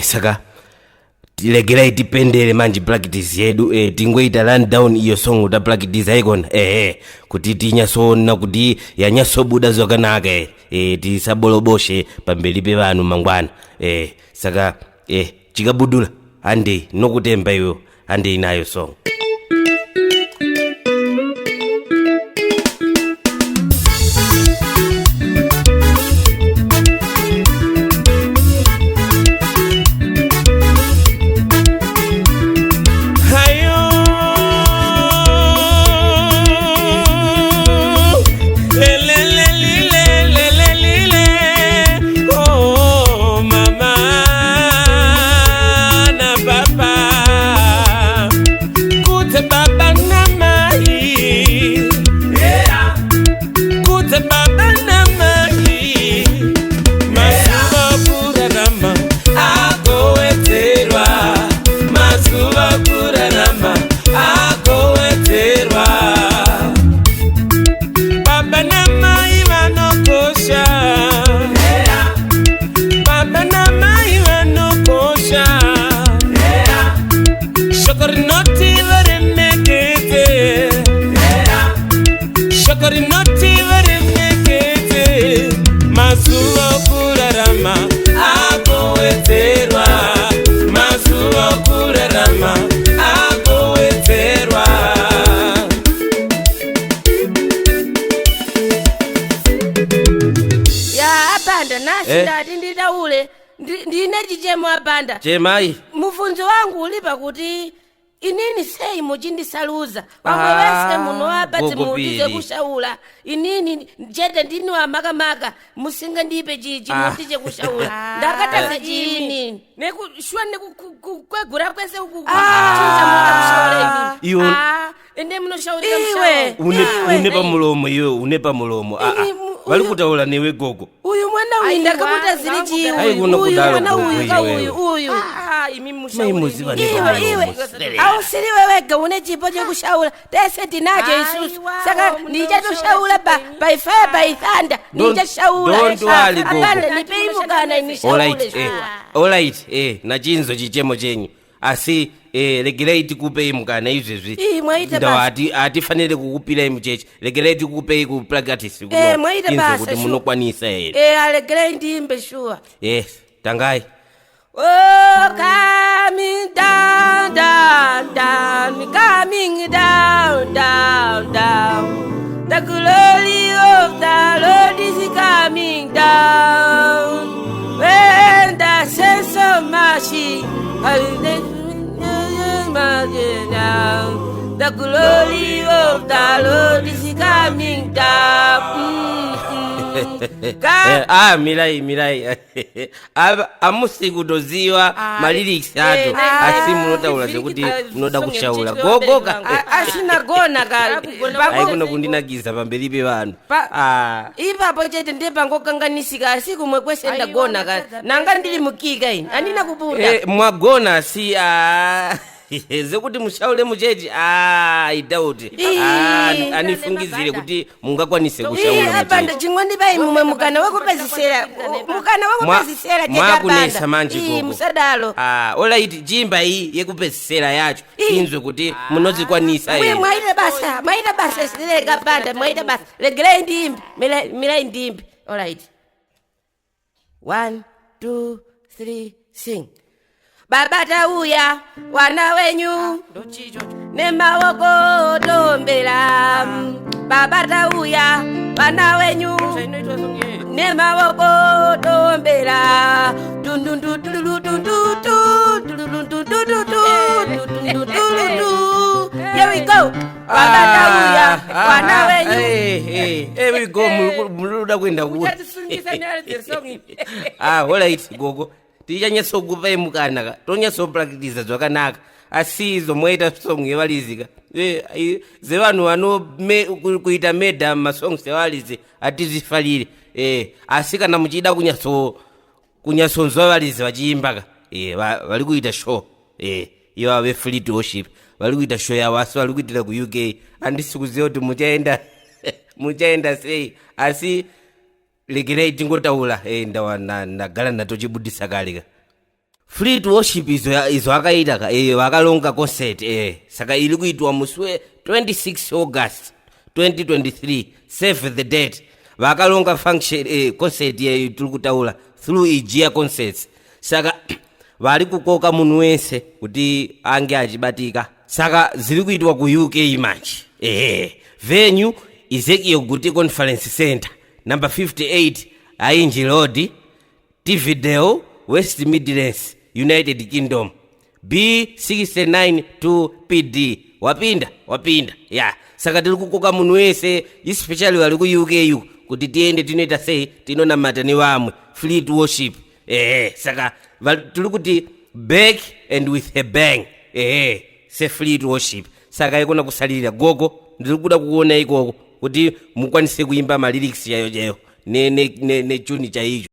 Saka tilegerai tipendere manje practice yedu tingoita run down iyo song uta practice ikona kuti tinyasona kuti yanyasobuda zvakanaka tisaboloboshe pamberi pe vanhu mangwana saka chikabudula ande nokutemba iwo ande inayo song. Ndine chichemo apanda chemai mufunzo wangu ulipa kuti inini sei muchindisaluza wamwewese muno apati mutize kushaula inini jete ndini wa makamaka musinga ndipe chichi mutize kushaula ndakataza chini shwa kwegura kwese chinja muta kushaula iwo ende munoshaurika mshaula unepa mulomo iwe unepa mulomo wali kutaula newe gogo uyu mwana uyu ndakamuta zili chiwi uyu mwana uyu iwe ausili wewega une chipo chekushaula tese tinacho isusu saka ndichatushaula by fire by thunder ndichashaula apanda nipeimukana inishaule alright na chinzo chichemo chenyu asi legerai tikupe imukana izvezvi ndawati atifanire kukupira imuchechi legerai tikupe ku practice kuno kuti munokwanisa here legerai ndimbe sure yes tangai. Oh, coming down, down, down, coming down, down, down. The glory of the Lord is coming down. When the sense of mercy, the glory of the Lord is coming down. Mirai amusikutoziwa maliriksi atu asi munotaula zekuti munoda kushaula gogoka asinagona kale aikuno kundinagiza pamberi pe vanhu ipapo chete ndepangokanganisika asi kumwe kwese ndagona kale nanga ndili mukika ini andina kupunda mwagona si zekuti mushaule muchechi idauti anifungizire kuti mungakwanise kushaula apanda ching'ondi pai mumwe mukana wakupezisera mwakunesa manje gogo musadalo alright jimba iyi yekupezisera yacho inzwe kuti munozikwanisa mwaita basa sileka panda mwaita basa legelai ndimbi milai ndimbi alright 1 2 3 sing. Baba tauya wana wenyu nemawoko tombela baba tauya wana wenyu nemawoko tombela here we go baba tauya wana wenyu here we go muluda kwenda ku alright gogo tichanyasokupa imukanaka tonyasopractice zvakanaka asizo mwaita song yevalizika zevanhu kuita medha masongs evalizi atizifalire asi kana muchida kunyasonzwa valizi vachiimbaka vari kuita show iva vefleet worship vari kuita show yavo asi vari kuitira ku UK handisi kuziva kuti muchaenda sei asi legerai tingotaura ndagara nato chibudisa kale ka fleet worship izo akaitaka akalonga concert saka ili kuitwa muswe 26 August 2023 save the date vakalonga function concert yeyo tuli kutaula through Ijia concerts saka vali kukoka munhu wese kuti ange achibatika saka zili kuitwa ku UK manje venue Ezekiel Guti Conference Center number 58 Ainji Road Tividale West Midlands United Kingdom B69 to PD wapinda yeah saka tili kukoka munhu wese especially wali ku UK yu kuti tiende tinoita sei tinona matani wamwe fleet worship saka tuli kuti back and with a bang se fleet worship saka ikona kusalira Gogo ndiri kuda kuona ikoko kuti mukwanise kuimba ma lyrics yayo ne tune chaicho.